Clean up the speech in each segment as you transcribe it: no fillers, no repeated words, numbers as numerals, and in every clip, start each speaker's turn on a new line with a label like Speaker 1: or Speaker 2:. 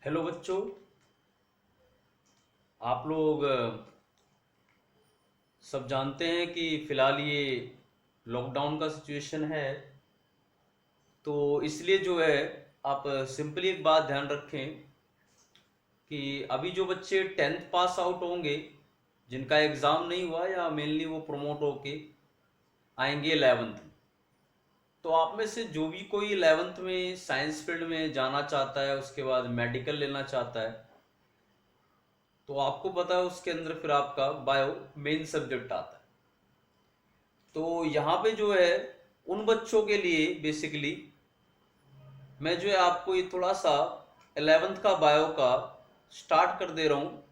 Speaker 1: Hello बच्चों। आप लोग सब जानते हैं कि फ़िलहाल ये लॉकडाउन का सिचुएशन है। तो इसलिए जो है आप सिंपली एक बात ध्यान रखें कि अभी जो बच्चे 10th पास आउट होंगे, जिनका एग्ज़ाम नहीं हुआ या मेनली वो प्रमोट होके आएंगे 11th, तो आप में से जो भी कोई 11th में साइंस फील्ड में जाना चाहता है, उसके बाद मेडिकल लेना चाहता है, तो आपको पता है उसके अंदर फिर आपका बायो मेन सब्जेक्ट आता है। तो यहाँ पे जो है उन बच्चों के लिए बेसिकली मैं जो है आपको ये थोड़ा सा 11th का बायो का स्टार्ट कर दे रहा हूँ।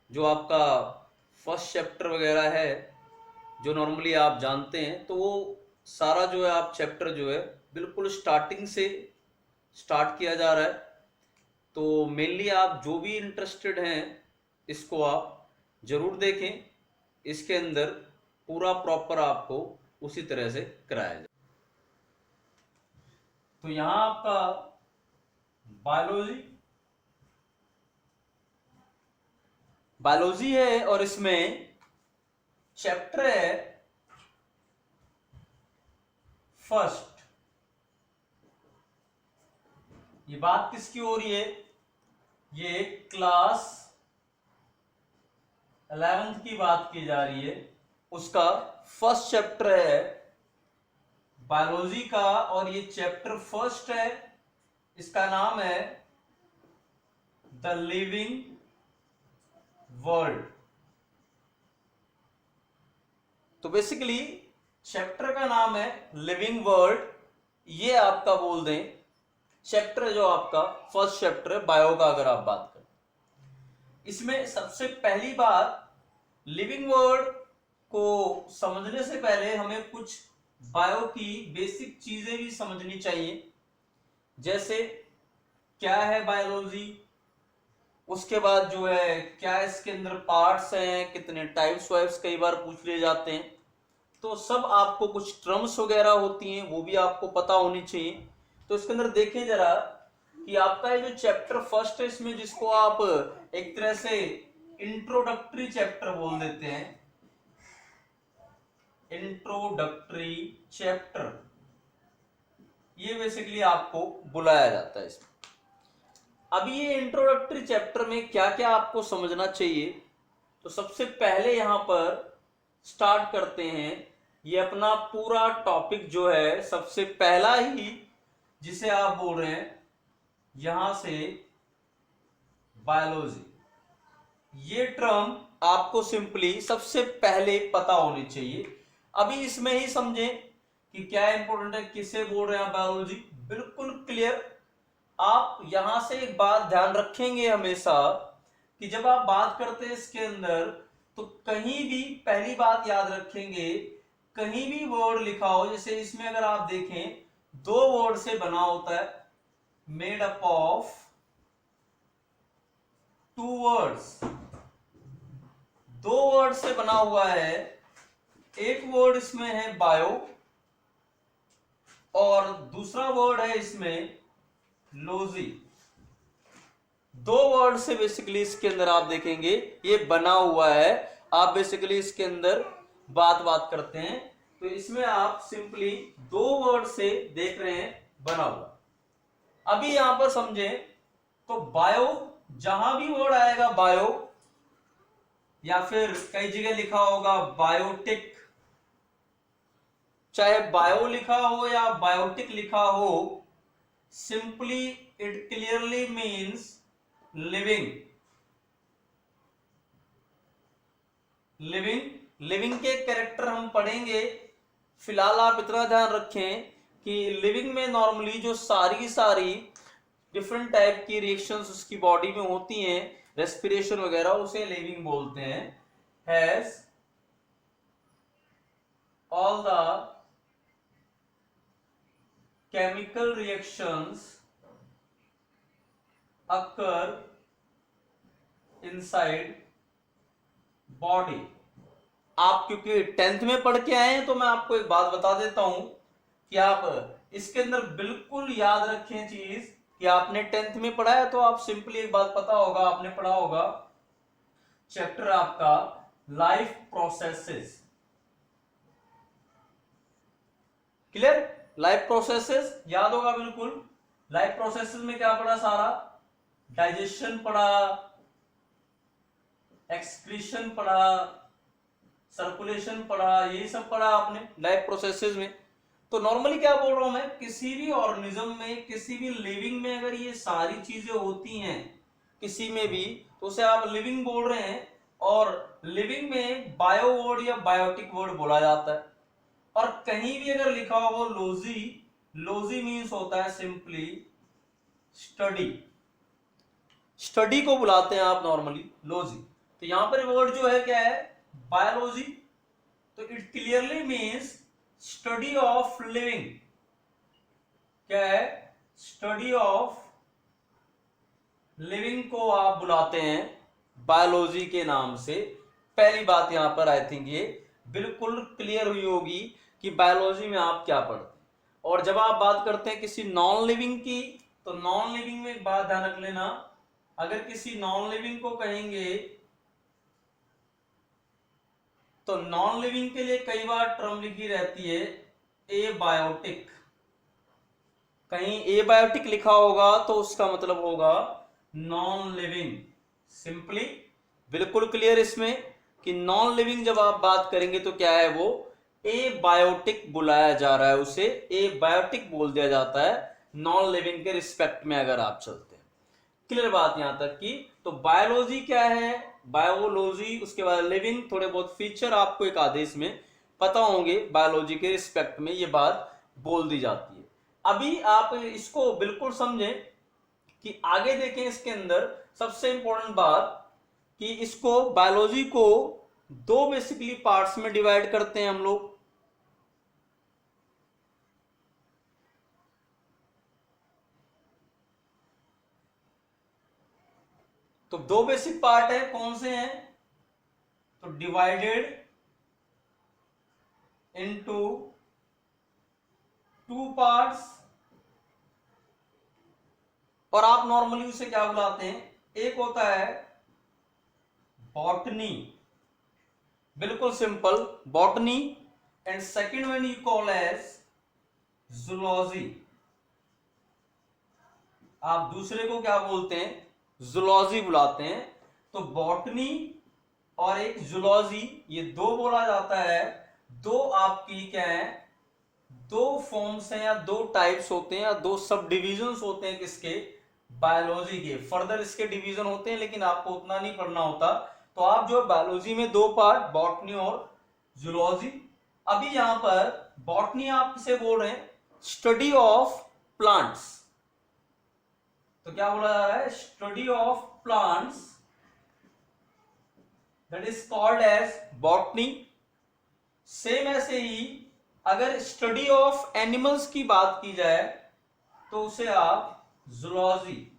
Speaker 1: जो आपका फर्स्ट चैप्टर वगैरह है, जो नॉर्मली आप जानते हैं, तो वो सारा जो है आप चैप्टर जो है बिल्कुल स्टार्टिंग से स्टार्ट किया जा रहा है। तो मेनली आप जो भी इंटरेस्टेड हैं इसको आप ज़रूर देखें। इसके अंदर पूरा प्रॉपर आपको उसी तरह से कराया जाए। तो यहाँ आपका बायोलॉजी बायोलॉजी है और इसमें चैप्टर है फर्स्ट। ये बात किसकी हो रही है? ये क्लास 11th की बात की जा रही है। उसका फर्स्ट चैप्टर है बायोलॉजी का और ये चैप्टर फर्स्ट है। इसका नाम है द लिविंग वर्ल्ड। तो बेसिकली चैप्टर का नाम है लिविंग वर्ल्ड। ये आपका बोल दें चैप्टर जो आपका फर्स्ट चैप्टर है बायो का। अगर आप बात करें, इसमें सबसे पहली बात, लिविंग वर्ल्ड को समझने से पहले हमें कुछ बायो की बेसिक चीजें भी समझनी चाहिए। जैसे क्या है बायोलॉजी, उसके बाद जो है क्या इसके अंदर पार्ट्स हैं, कितने टाइप्स वाइप्स कई बार पूछ लिए जाते हैं। तो सब आपको कुछ टर्म्स वगैरह होती हैं वो भी आपको पता होनी चाहिए। तो इसके अंदर देखें जरा कि आपका ये जो चैप्टर फर्स्ट है, इसमें जिसको आप एक तरह से इंट्रोडक्टरी चैप्टर बोल देते हैं, इंट्रोडक्टरी चैप्टर, ये बेसिकली आपको बुलाया जाता है इसमें। अभी ये इंट्रोडक्टरी चैप्टर में क्या क्या आपको समझना चाहिए, तो सबसे पहले यहां पर स्टार्ट करते हैं। ये अपना पूरा टॉपिक जो है सबसे पहला ही जिसे आप बोल रहे हैं यहां से बायोलॉजी, ये टर्म आपको सिंपली सबसे पहले पता होनी चाहिए। अभी इसमें ही समझें कि क्या इंपॉर्टेंट है, किसे बोल रहे हैं बायोलॉजी, बिल्कुल क्लियर। आप यहां से एक बात ध्यान रखेंगे हमेशा कि जब आप बात करते हैं इसके अंदर, तो कहीं भी पहली बात याद रखेंगे, कहीं भी वर्ड लिखा हो, जैसे इसमें अगर आप देखें दो वर्ड से बना होता है, made up of two words, दो वर्ड से बना हुआ है। एक वर्ड इसमें है बायो और दूसरा वर्ड है इसमें लॉजी। दो वर्ड से बेसिकली इसके अंदर आप देखेंगे ये बना हुआ है। आप बेसिकली इसके अंदर बात करते हैं, तो इसमें आप सिंपली दो वर्ड से देख रहे हैं बना हुआ। अभी यहां पर समझें तो बायो, जहां भी वर्ड आएगा बायो, या फिर कई जगह लिखा होगा बायोटिक, चाहे बायो लिखा हो या बायोटिक लिखा हो, simply it clearly means living. Living के कैरेक्टर हम पढ़ेंगे। फिलहाल आप इतना ध्यान रखें कि लिविंग में नॉर्मली जो सारी डिफरेंट टाइप की रिएक्शंस उसकी बॉडी में होती हैं, रेस्पिरेशन वगैरह, उसे लिविंग बोलते हैं। Has all the chemical reactions occur inside body। आप क्योंकि 10th में पढ़ के आए हैं तो मैं आपको एक बात बता देता हूं कि आप इसके अंदर बिल्कुल याद रखें चीज कि आपने 10th में पढ़ा है, तो आप सिंपली एक बात पता होगा, आपने पढ़ा होगा चैप्टर आपका life processes, clear. Life processes याद होगा बिल्कुल। लाइफ प्रोसेसेस में क्या पढ़ा सारा, डाइजेशन पढ़ा, एक्सक्रीशन पढ़ा, सर्कुलेशन पढ़ा, यही सब पढ़ा आपने लाइफ प्रोसेसेस में। तो नॉर्मली क्या बोल रहा हूं मैं, किसी भी ऑर्गेनिज्म में, किसी भी लिविंग में अगर ये सारी चीजें होती हैं किसी में भी, तो उसे आप लिविंग बोल रहे हैं। और लिविंग में बायो वर्ड या बायोटिक वर्ड बोला जाता है। और कहीं भी अगर लिखा हो वो लोजी, लोजी मीन्स होता है सिंपली स्टडी, स्टडी को बुलाते हैं आप नॉर्मली लोजी। तो यहां पर वर्ड जो है क्या है, बायोलॉजी। तो it clearly means study of living, क्या है, स्टडी ऑफ लिविंग को आप बुलाते हैं बायोलॉजी के नाम से। पहली बात यहां पर आई थिंक ये बिल्कुल क्लियर हुई होगी कि बायोलॉजी में आप क्या पढ़ते हैं। और जब आप बात करते हैं किसी नॉन लिविंग की, तो नॉन लिविंग में एक बात ध्यान रख लेना, अगर किसी नॉन लिविंग को कहेंगे तो नॉन लिविंग के लिए कई बार टर्म लिखी रहती है एबायोटिक। कहीं एबायोटिक लिखा होगा तो उसका मतलब होगा नॉन लिविंग। सिंपली बिल्कुल क्लियर इसमें कि नॉन लिविंग जब आप बात करेंगे तो क्या है, वो एबायोटिक बुलाया जा रहा है, उसे एबायोटिक बोल दिया जाता है नॉन लिविंग के रिस्पेक्ट में अगर आप चलते हैं। क्लियर बात यहां तक की। तो बायोलॉजी क्या है, बायोलॉजी, उसके बाद लिविंग, थोड़े बहुत फीचर आपको एक आदेश में पता होंगे, बायोलॉजी के रिस्पेक्ट में ये बात बोल दी जाती है। अभी आप इसको बिल्कुल समझें कि आगे देखें इसके अंदर सबसे इंपॉर्टेंट बात कि इसको बायोलॉजी को दो बेसिकली पार्ट्स में डिवाइड करते हैं हम लोग। तो दो बेसिक पार्ट है, कौन से हैं, तो डिवाइडेड इनटू टू पार्ट्स। और आप नॉर्मली उसे क्या बुलाते हैं, एक होता है बॉटनी, बिल्कुल simple botany, and second one you call as zoology. आप दूसरे को क्या बोलते हैं, जूलॉजी बुलाते हैं। तो बॉटनी और एक जूलॉजी, ये दो बोला जाता है। दो आपकी क्या है, दो फॉर्म्स हैं या दो टाइप्स होते हैं या दो सब डिविजन्स होते हैं किसके, बायोलॉजी के। फर्दर इसके डिवीजन होते हैं लेकिन आपको उतना नहीं पढ़ना होता। तो आप जो बायोलॉजी में दो पार्ट, बॉटनी और जूलॉजी। अभी यहां पर बॉटनी आप किसे बोल रहे हैं, स्टडी ऑफ प्लांट्स। तो क्या बोला जा रहा है, study of plants, that is called as botany. Same ऐसे ही अगर स्टडी ऑफ एनिमल्स की बात की जाए तो उसे आप जूलॉजी।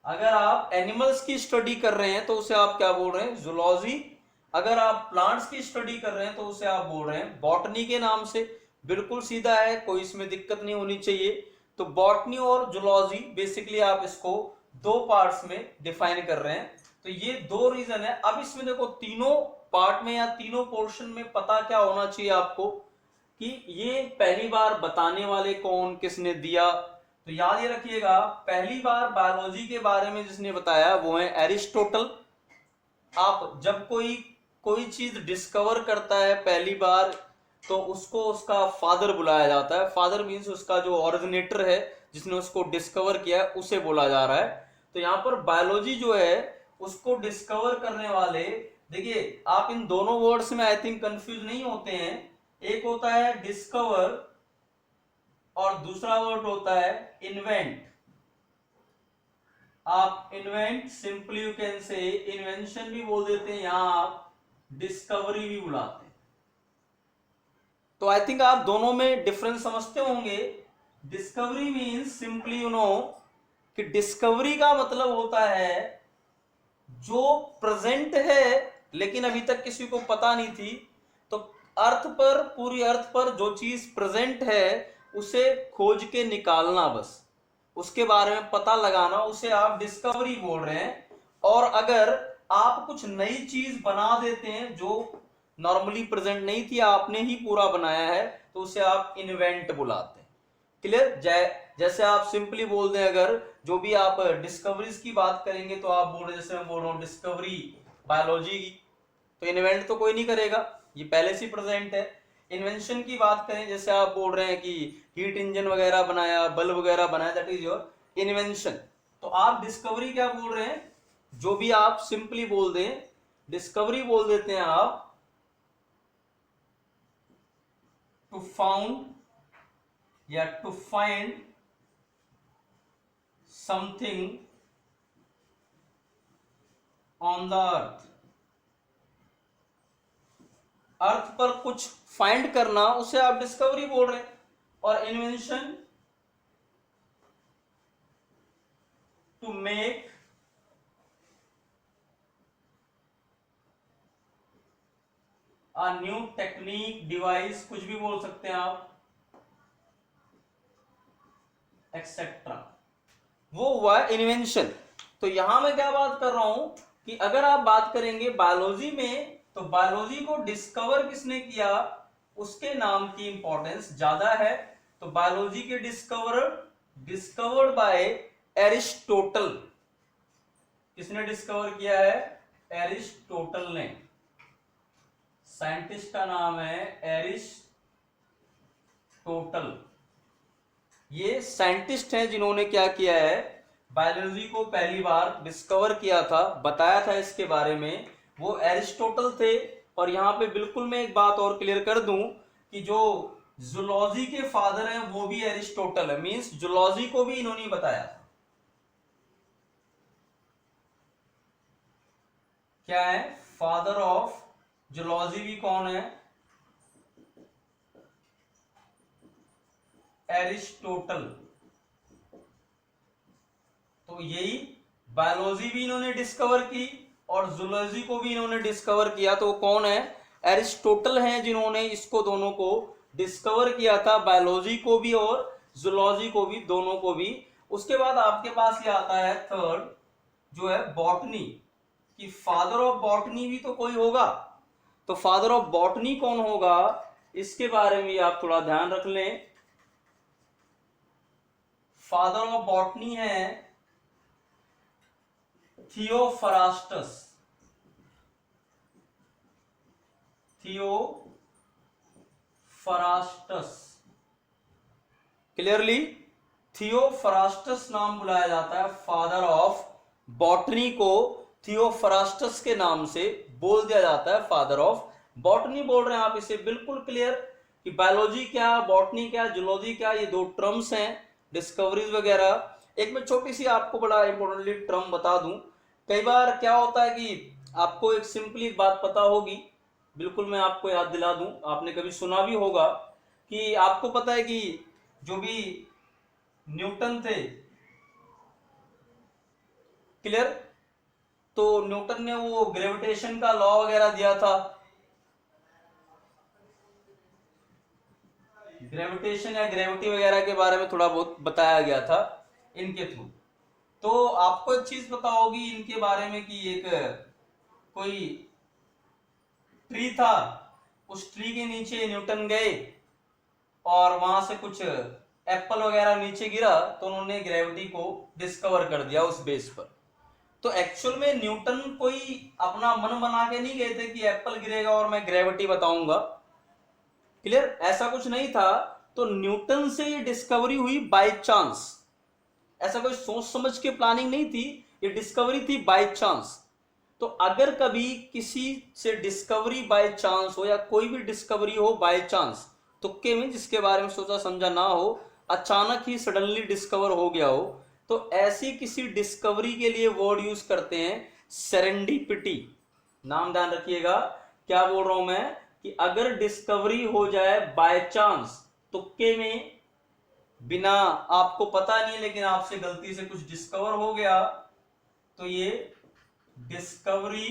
Speaker 1: अगर आप एनिमल्स की स्टडी कर रहे हैं तो उसे आप क्या बोल रहे हैं, जूलॉजी। अगर आप प्लांट्स की स्टडी कर रहे हैं तो उसे आप बोल रहे हैं बॉटनी के नाम से। बिल्कुल सीधा है, कोई इसमें दिक्कत नहीं होनी चाहिए। तो बॉटनी और जूलॉजी बेसिकली आप इसको दो पार्ट्स में डिफाइन कर रहे हैं। तो ये दो रीजन है। अब इसमें देखो तीनों पार्ट में या तीनों पोर्शन में पता क्या होना चाहिए आपको कि ये पहली बार बताने वाले कौन, किसने दिया। तो याद ये रखिएगा, पहली बार बायोलॉजी के बारे में जिसने बताया वो है एरिस्टोटल। आप जब कोई चीज डिस्कवर करता है पहली बार तो उसको उसका फादर बुलाया जाता है। फादर मीन्स उसका जो ओरिजिनेटर है, जिसने उसको डिस्कवर किया है, उसे बोला जा रहा है। तो यहाँ पर बायोलॉजी जो है उसको डिस्कवर करने वाले, देखिए आप इन दोनों वर्ड्स में आई थिंक कंफ्यूज नहीं होते हैं। एक होता है डिस्कवर और दूसरा वर्ड होता है इन्वेंट। आप invent simply you can say invention भी बोल देते हैं, यहां आप डिस्कवरी भी बुलाते हैं। तो आई थिंक आप दोनों में डिफरेंस समझते होंगे। Discovery means simply you know कि डिस्कवरी का मतलब होता है जो प्रेजेंट है लेकिन अभी तक किसी को पता नहीं थी। तो अर्थ पर, पूरी अर्थ पर जो चीज प्रेजेंट है उसे खोज के निकालना, बस उसके बारे में पता लगाना, उसे आप डिस्कवरी बोल रहे हैं। और अगर आप कुछ नई चीज बना देते हैं जो नॉर्मली प्रेजेंट नहीं थी, आपने ही पूरा बनाया है, तो उसे आप इन्वेंट बुलाते हैं। क्लियर? जैसे आप सिंपली बोल दें, अगर जो भी आप डिस्कवरीज की बात करेंगे तो आप बोल रहे, जैसे मैं बोल रहा हूँ डिस्कवरी बायोलॉजी की, तो इन्वेंट तो कोई नहीं करेगा, ये पहले से प्रेजेंट है। इन्वेंशन की बात करें, जैसे आप बोल रहे हैं कि हीट इंजन वगैरह बनाया, बल्ब वगैरह बनाया, दैट इज योर इन्वेंशन। तो आप डिस्कवरी क्या बोल रहे हैं? जो भी आप सिंपली बोल दें, डिस्कवरी बोल देते हैं आप टू फाउंड या to find something on the earth. Earth पर कुछ फाइंड करना, उसे आप डिस्कवरी बोल रहे हैं। और invention to make a new technique, device, कुछ भी बोल सकते हैं आप, एक्सेट्रा, वो हुआ इन्वेंशन। तो यहां मैं क्या बात कर रहा हूं कि अगर आप बात करेंगे बायोलॉजी में, तो बायोलॉजी को डिस्कवर किसने किया, उसके नाम की इंपॉर्टेंस ज्यादा है। तो बायोलॉजी के डिस्कवर्ड बाय एरिस्टोटल। किसने डिस्कवर किया है? एरिस्टोटल ने। साइंटिस्ट का नाम है एरिस्टोटल। ये साइंटिस्ट हैं जिन्होंने क्या किया है, बायोलॉजी को पहली बार डिस्कवर किया था, बताया था इसके बारे में, वो एरिस्टोटल थे। और यहां पे बिल्कुल मैं एक बात और क्लियर कर दूं कि जो जूलॉजी के फादर हैं वो भी एरिस्टोटल है, मींस जूलॉजी को भी इन्होंने बताया था। क्या है? फादर ऑफ जूलॉजी भी कौन है? एरिस्टोटल। तो यही बायोलॉजी भी इन्होंने डिस्कवर की और जूलॉजी को भी इन्होंने डिस्कवर किया। तो कौन है? एरिस्टोटल हैं जिन्होंने इसको दोनों को डिस्कवर किया था, बायोलॉजी को भी और जूलॉजी को भी, दोनों को भी। उसके बाद आपके पास ये आता है थर्ड, जो है बॉटनी, कि फादर ऑफ बॉटनी भी तो कोई होगा। तो फादर ऑफ बॉटनी कौन होगा, इसके बारे में आप थोड़ा ध्यान रख लें। फादर ऑफ बॉटनी है थियोफ्रास्टस। थियोफ्रास्टस, क्लियरली थियोफ्रास्टस नाम बुलाया जाता है फादर ऑफ बॉटनी को। थियोफ्रास्टस के नाम से बोल दिया जाता है फादर ऑफ बॉटनी। बोल रहे हैं आप इसे बिल्कुल क्लियर कि बायोलॉजी क्या, बॉटनी क्या, जूलॉजी क्या, ये दो टर्म्स हैं, डिस्कवरीज वगैरह। एक मैं छोटी सी आपको बड़ा इंपॉर्टेंटली टर्म बता दूं। कई बार क्या होता है कि आपको एक सिंपली बात पता होगी, बिल्कुल मैं आपको याद दिला दूं, आपने कभी सुना भी होगा कि आपको पता है कि जो भी न्यूटन थे, क्लियर, तो न्यूटन ने वो ग्रेविटेशन का लॉ वगैरह दिया था, ग्रेविटेशन या ग्रेविटी वगैरह के बारे में थोड़ा बहुत बताया गया था इनके थ्रू। तो आपको एक चीज पता होगी इनके बारे में कि एक कोई ट्री था, उस ट्री के नीचे न्यूटन गए और वहां से कुछ एप्पल वगैरह नीचे गिरा, तो उन्होंने ग्रेविटी को डिस्कवर कर दिया उस बेस पर। तो एक्चुअल में न्यूटन कोई अपना मन बना के नहीं गए थे कि एप्पल गिरेगा और मैं ग्रेविटी बताऊंगा, क्लियर, ऐसा कुछ नहीं था। तो न्यूटन से ये डिस्कवरी हुई बाय चांस, ऐसा कोई सोच समझ के प्लानिंग नहीं थी, ये डिस्कवरी थी बाय चांस। तो अगर कभी किसी से डिस्कवरी बाय चांस हो या कोई भी डिस्कवरी हो बाय चांस, तुक्के में, जिसके बारे में सोचा समझा ना हो, अचानक ही सडनली डिस्कवर हो गया हो, तो ऐसी किसी डिस्कवरी के लिए वर्ड यूज करते हैं सेरेंडिपिटी। नाम ध्यान रखिएगा, क्या बोल रहा हूं मैं कि अगर डिस्कवरी हो जाए बाय चांस, तुक्के में, बिना आपको पता नहीं लेकिन आपसे गलती से कुछ डिस्कवर हो गया, तो ये discovery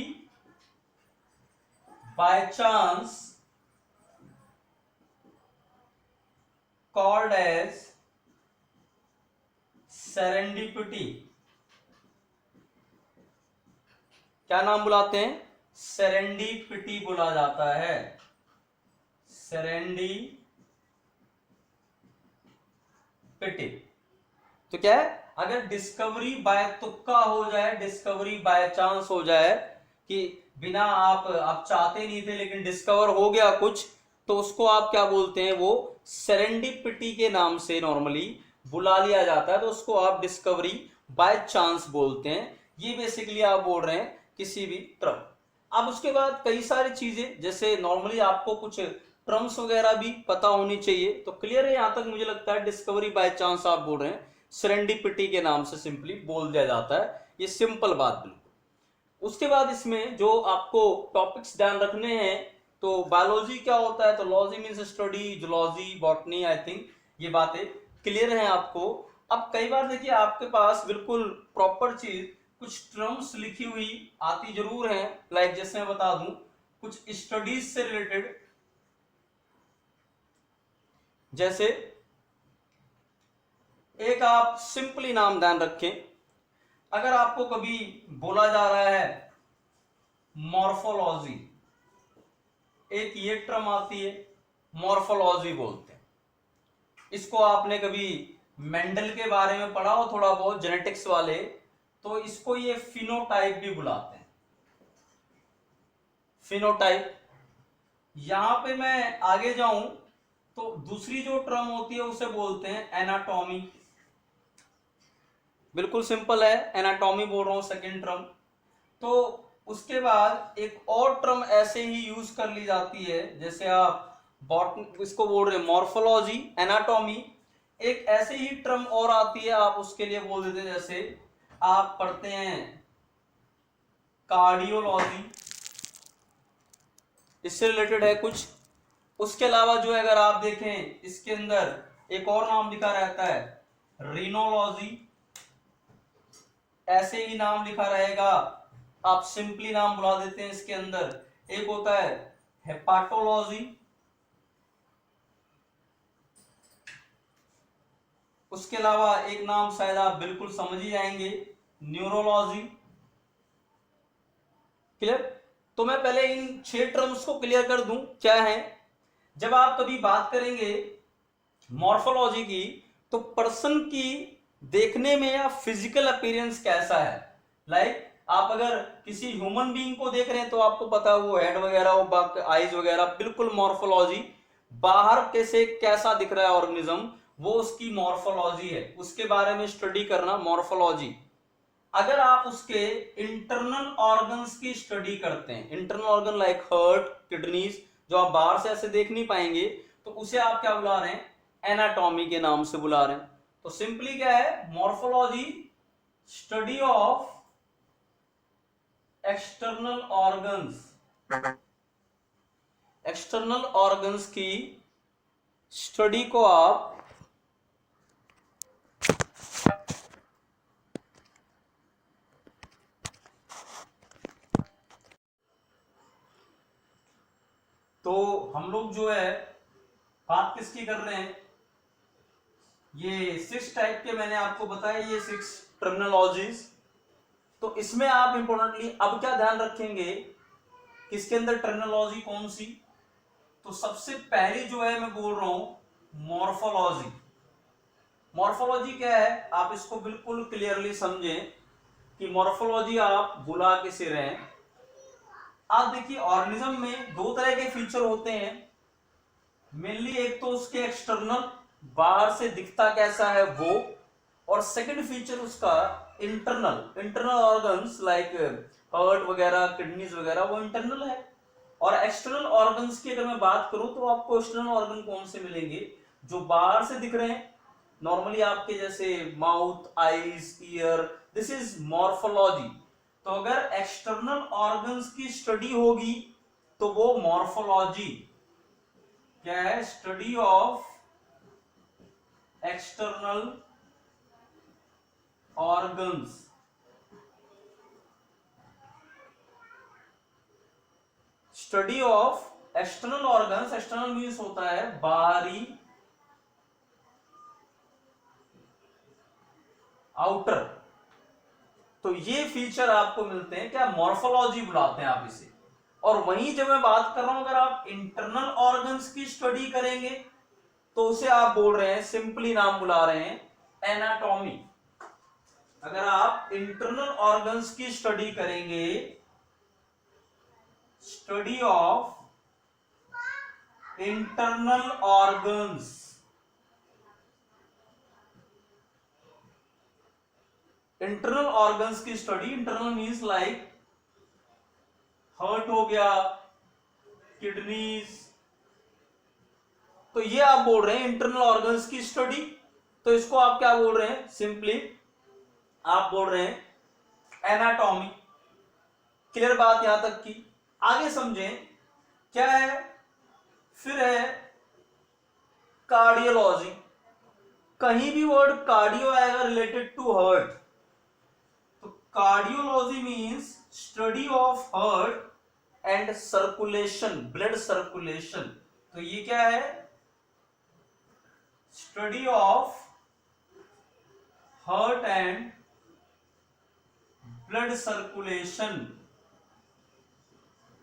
Speaker 1: by chance called as serendipity. क्या नाम बुलाते हैं? सेरेंडिपिटी बोला जाता है। सेरेंडिपिटी तो क्या है, अगर डिस्कवरी बाय तुक्का हो जाए, डिस्कवरी बाय चांस हो जाए कि बिना आप चाहते नहीं थे लेकिन डिस्कवर हो गया कुछ, तो उसको आप क्या बोलते हैं? वो सेरेंडिपिटी के नाम से नॉर्मली बुला लिया जाता है, तो उसको आप डिस्कवरी बाय चांस बोलते हैं। ये बेसिकली आप बोल रहे हैं किसी भी टर्म। अब उसके बाद कई सारी चीजें, जैसे नॉर्मली आपको कुछ टर्म्स वगैरह भी पता होनी चाहिए, तो क्लियर है यहां तक? मुझे लगता है डिस्कवरी बाय चांस आप बोल रहे हैं, सेरेंडिपिटी के नाम से सिंपली बोल दिया जाता है। ये सिंपल बात बिल्कुल। उसके बाद इसमें जो आपको टॉपिक्स ध्यान रखने हैं, तो बायोलॉजी क्या होता है? तो logy means study, zoology, botany, I think ये बातें क्लियर हैं आपको। अब कई बार देखिए आपके पास बिल्कुल प्रॉपर चीज कुछ टर्म्स लिखी हुई आती जरूर है, लाइक जैसे मैं बता दूं कुछ स्टडीज से रिलेटेड, जैसे एक आप सिंपली नाम ध्यान रखें, अगर आपको कभी बोला जा रहा है मॉर्फोलॉजी, एक ये टर्म आती है मॉर्फोलॉजी बोलते हैं इसको। आपने कभी मेंडल के बारे में पढ़ा हो थोड़ा बहुत, जेनेटिक्स वाले, तो इसको ये फिनोटाइप भी बुलाते हैं, फिनोटाइप। यहां पे मैं आगे जाऊं तो दूसरी जो टर्म होती है उसे बोलते हैं एनाटॉमी। बिल्कुल सिंपल है, एनाटॉमी बोल रहा हूं सेकेंड टर्म। तो उसके बाद एक और टर्म ऐसे ही यूज कर ली जाती है, जैसे आप बॉटनी इसको बोल रहे हैं मॉर्फोलॉजी, एनाटॉमी। एक ऐसे ही टर्म और आती है, आप उसके लिए बोल देते हैं, जैसे आप पढ़ते हैं कार्डियोलॉजी, इससे रिलेटेड है कुछ। उसके अलावा जो है अगर आप देखें इसके अंदर एक और नाम लिखा रहता है रीनोलॉजी, ऐसे ही नाम लिखा रहेगा, आप सिंपली नाम बुला देते हैं इसके अंदर। एक होता है हेपाटोलॉजी, उसके अलावा एक नाम शायद आप बिल्कुल समझ ही जाएंगे, न्यूरोलॉजी। क्लियर? तो मैं पहले इन 6 टर्म्स को क्लियर कर दूं क्या है। जब आप कभी बात करेंगे मॉर्फोलॉजी की, तो पर्सन की देखने में या फिजिकल अपीयरेंस कैसा है, लाइक आप अगर किसी ह्यूमन बीइंग को देख रहे हैं तो आपको पता है वो हेड वगैरह, वो आईज वगैरह, बिल्कुल मॉर्फोलॉजी, बाहर कैसे कैसा दिख रहा है ऑर्गेनिज्म, वो उसकी मॉर्फोलॉजी है, उसके बारे में स्टडी करना मॉर्फोलॉजी। अगर आप उसके इंटरनल ऑर्गन्स की स्टडी करते हैं, internal organ like heart, kidneys, जो आप बाहर से ऐसे देख नहीं पाएंगे, तो उसे आप क्या बुला रहे हैं? एनाटॉमी के नाम से बुला रहे हैं। तो सिंपली क्या है? Morphology study of external organs, external organs की स्टडी को आप तो हम लोग जो है बात किसकी कर रहे हैं? ये 6 टाइप के मैंने आपको बताया, ये 6 टर्मिनोलॉजीज। तो इसमें आप इंपॉर्टेंटली अब क्या ध्यान रखेंगे, किसके अंदर टर्मिनोलॉजी कौन सी? तो सबसे पहली जो है मैं बोल रहा हूं मॉर्फोलॉजी। मॉर्फोलॉजी क्या है, आप इसको बिल्कुल क्लियरली समझें कि मॉर्फोलॉजी आप बुला किसे रहे हैं। आप देखिए ऑर्गेनिज्म में 2 तरह के फीचर होते हैं मेनली, एक तो उसके एक्सटर्नल, बाहर से दिखता कैसा है वो, और सेकंड फीचर उसका internal, internal organs like heart वगैरह, किडनीज वगैरह, वो इंटरनल है। और एक्सटर्नल ऑर्गन्स की अगर मैं बात करूं तो आपको एक्सटर्नल ऑर्गन कौन से मिलेंगे? जो बाहर से दिख रहे हैं नॉर्मली आपके, जैसे mouth, eyes, year, this is morphology. तो अगर एक्सटर्नल ऑर्गन्स की स्टडी होगी तो वो मॉर्फोलॉजी क्या है? Study of external organs. Study of external organs, external means होता है बाहरी आउटर। तो ये फीचर आपको मिलते हैं, क्या मॉर्फोलॉजी बुलाते हैं आप इसे। और वहीं जब मैं बात कर रहा हूं, अगर आप इंटरनल ऑर्गन्स की स्टडी करेंगे तो उसे आप बोल रहे हैं, सिंपली नाम बुला रहे हैं एनाटॉमी। अगर आप इंटरनल ऑर्गन्स की स्टडी करेंगे, study of internal organs, internal organs की study, internal means like heart हो गया, किडनीज, तो ये आप बोल रहे हैं इंटरनल ऑर्गन्स की स्टडी। तो इसको आप क्या बोल रहे हैं, सिंपली आप बोल रहे हैं एनाटॉमी। क्लियर बात यहां तक की, आगे समझें क्या है। फिर है कार्डियोलॉजी। कहीं भी वर्ड कार्डियो आएगा रिलेटेड टू हार्ट, तो cardiology means study of heart and circulation, blood circulation. तो ये क्या है, study of heart and blood circulation.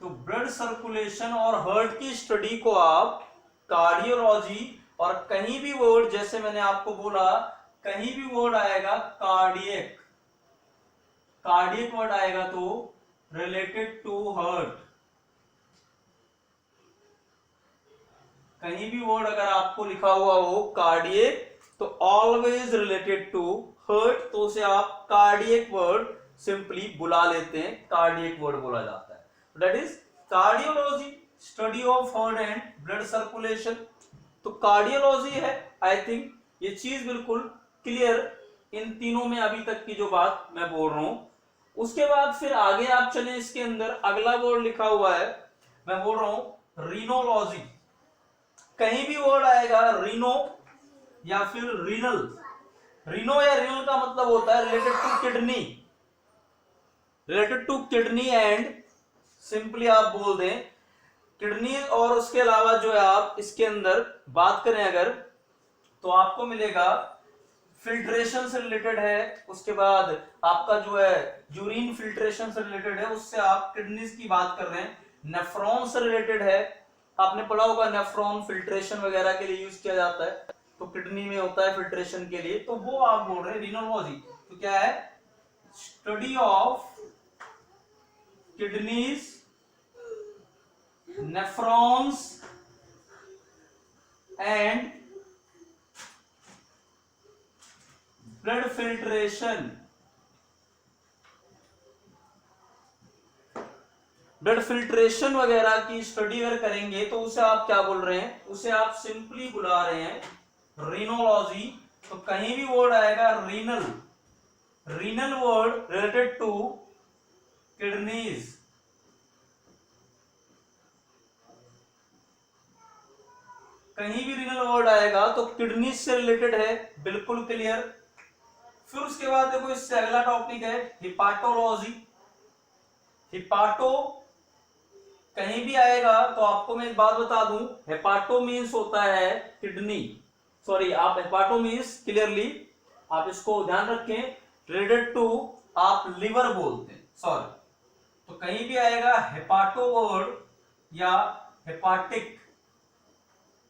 Speaker 1: तो ब्लड सर्कुलेशन और हार्ट की स्टडी को आप कार्डियोलॉजी, और कहीं भी वर्ड, जैसे मैंने आपको बोला, कहीं भी वर्ड आएगा कार्डियक, कार्डियक वर्ड आएगा तो रिलेटेड टू हार्ट। कहीं भी वर्ड अगर आपको लिखा हुआ हो कार्डियक, तो ऑलवेज रिलेटेड टू हार्ट, तो उसे आप कार्डियक वर्ड सिंपली बुला लेते हैं, कार्डियक वर्ड बोला जाता है। That is cardiology, study of heart and blood circulation. तो कार्डियोलॉजी है, आई थिंक ये चीज बिल्कुल क्लियर इन तीनों में अभी तक की जो बात मैं बोल रहा हूं। उसके बाद फिर आगे आप चले, इसके अंदर अगला वर्ड लिखा हुआ है, मैं बोल रहा हूं रीनोलॉजी। कहीं भी वर्ड आएगा रीनो या फिर रीनल, रीनो या रीनल का मतलब होता है related to kidney, related to kidney and, simply आप बोल दें किडनी। और उसके अलावा जो है आप इसके अंदर बात करें अगर, तो आपको मिलेगा फिल्ट्रेशन से रिलेटेड है, उसके बाद आपका जो है यूरिन फिल्ट्रेशन से रिलेटेड है, उससे आप किडनीज की बात कर रहे हैं। नेफ्रॉन से रिलेटेड है, आपने पढ़ा होगा नेफ्रॉन फिल्ट्रेशन वगैरह के लिए यूज किया जाता है, तो किडनी में होता है फिल्ट्रेशन के लिए, तो वो आप बोल रहे हैं रीनोलॉजी। तो क्या है, study of kidneys, nephrons and blood filtration. Blood filtration वगैरह की स्टडी अगर करेंगे तो उसे आप क्या बोल रहे हैं, उसे आप सिंपली बुला रहे हैं रीनोलॉजी। तो कहीं भी वर्ड आएगा renal, renal word related to kidneys. कहीं भी रीनल वर्ड आएगा तो किडनीज से रिलेटेड है, बिल्कुल क्लियर। फिर उसके बाद देखो इससे अगला टॉपिक है हिपाटोलॉजी। हिपाटो कहीं भी आएगा तो आपको मैं एक बात बता दूं, हेपाटो मीन्स होता है किडनी, सॉरी आप हेपाटो मीन्स क्लियरली आप इसको ध्यान रखें, रिलेटेड टू आप लिवर बोलते हैं, सॉरी। तो कहीं भी आएगा हेपाटो वर्ड या हेपाटिक,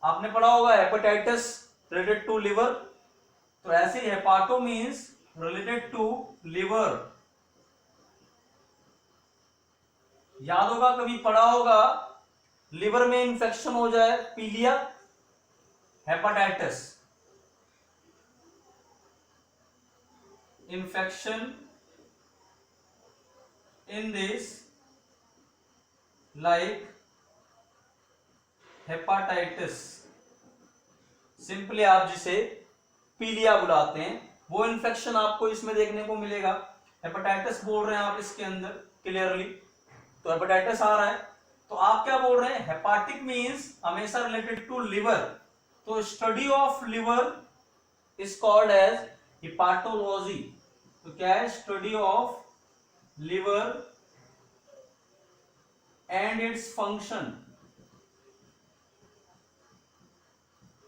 Speaker 1: आपने पढ़ा होगा हेपेटाइटिस रिलेटेड टू लिवर, तो ऐसे ही हेपाटो मीन्स रिलेटेड टू लिवर। याद होगा कभी पढ़ा होगा, लिवर में इंफेक्शन हो जाए, पीलिया, hepatitis, infection in this like hepatitis, simply आप जिसे पीलिया बुलाते हैं, वो इंफेक्शन आपको इसमें देखने को मिलेगा। हेपेटाइटिस बोल रहे हैं आप इसके अंदर क्लियरली, तो हेपेटाइटिस आ रहा है, तो आप क्या बोल रहे हैं, हेपाटिक मींस हमेशा रिलेटेड टू लिवर, तो study of liver is called as hepatology. तो क्या है, study of liver and its function,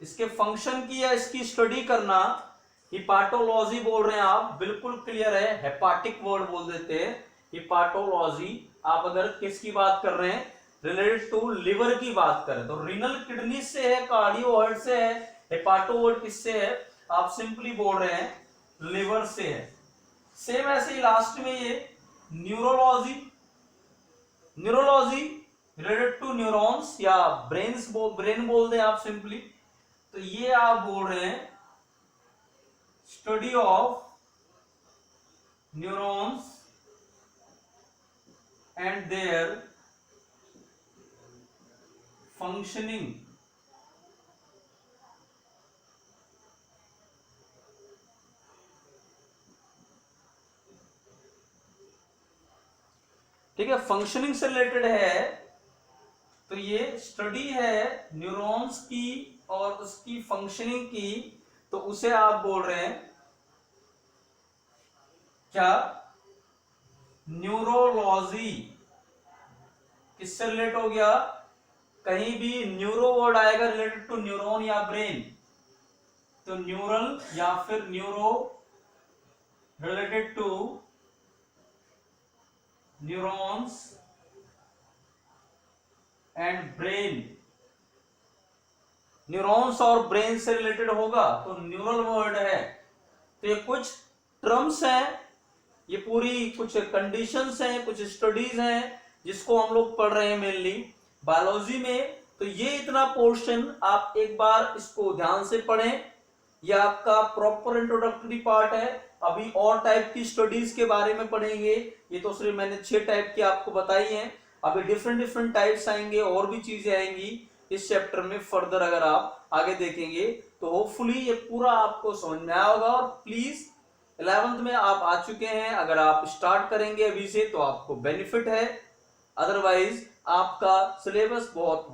Speaker 1: इसके फंक्शन की या इसकी स्टडी करना, हिपाटोलॉजी बोल रहे हैं आप, बिल्कुल क्लियर है, हेपाटिक वर्ड बोल देते हैं हिपाटोलॉजी। आप अगर किसकी बात कर रहे हैं, रिलेटेड टू लिवर की बात करें तो रीनल किडनी से है, कार्डियोइड से है, हेपाटो वर्ड किससे है, आप सिंपली बोल रहे हैं लिवर से है। सेम ऐसे ही लास्ट में ये neurology, neurology related to neurons या ब्रेन बोल दें आप सिंपली, तो ये आप बोल रहे हैं study of neurons and there functioning. ठीक है, फंक्शनिंग से रिलेटेड है, तो ये स्टडी है न्यूरॉन्स की और उसकी फंक्शनिंग की, तो उसे आप बोल रहे हैं क्या, न्यूरोलॉजी। किससे रिलेट हो गया, कहीं भी न्यूरो वर्ड आएगा रिलेटेड टू न्यूरॉन या ब्रेन, तो न्यूरल या फिर neuro related to neurons and brain, neurons और ब्रेन से रिलेटेड होगा तो न्यूरल वर्ड है। तो ये कुछ टर्म्स हैं, ये पूरी कुछ कंडीशंस हैं, कुछ स्टडीज हैं जिसको हम लोग पढ़ रहे हैं मेनली बायोलॉजी में। तो ये इतना पोर्शन आप एक बार इसको ध्यान से पढ़ें, ये आपका प्रॉपर इंट्रोडक्टरी पार्ट है। अभी और टाइप की स्टडीज के बारे में पढ़ेंगे, ये तो सिर्फ मैंने 6 टाइप की आपको बताई हैं, अभी डिफरेंट डिफरेंट टाइप्स आएंगे, और भी चीजें आएंगी इस चैप्टर में फर्दर अगर आप आगे देखेंगे तो होपफुली ये पूरा आपको समझ में आया होगा। और प्लीज 11th में आप आ चुके हैं, अगर आप स्टार्ट करेंगे अभी से तो आपको बेनिफिट है, अदरवाइज आपका सिलेबस बहुत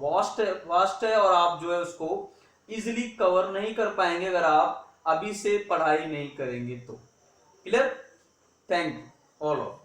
Speaker 1: वास्ट है और आप जो है उसको इजिली कवर नहीं कर पाएंगे अगर आप अभी से पढ़ाई नहीं करेंगे तो। Clear? Thank you all of.